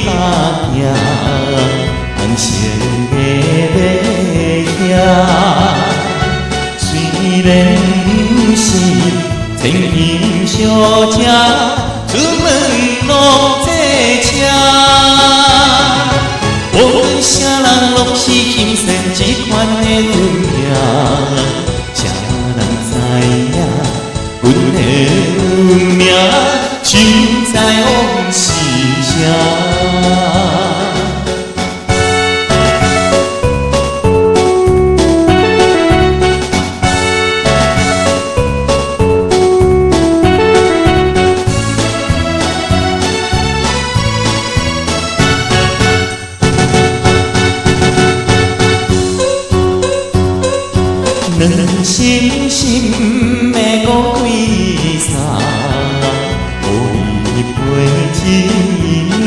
脚行，红色的马遐。虽然不是千金小姐，出门拢坐车。无论啥人拢是欣赏这款的运命，谁人知影阮的运命就在往是啥？两心心的五鬼衫，互伊陪一命。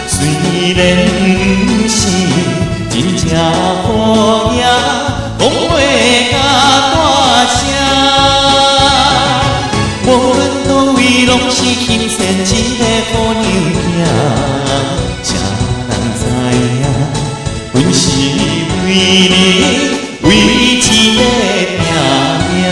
虽然不是真正好爷，讲话甲大声。无论倒位，拢是欣赏一个好娘囝。谁人知影，阮是为你。为一个拼命，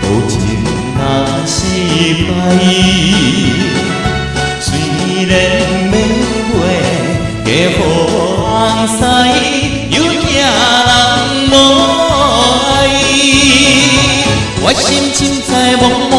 多情人失败，虽然要话嫁予人婿，又惊人无爱。我心情在茫茫。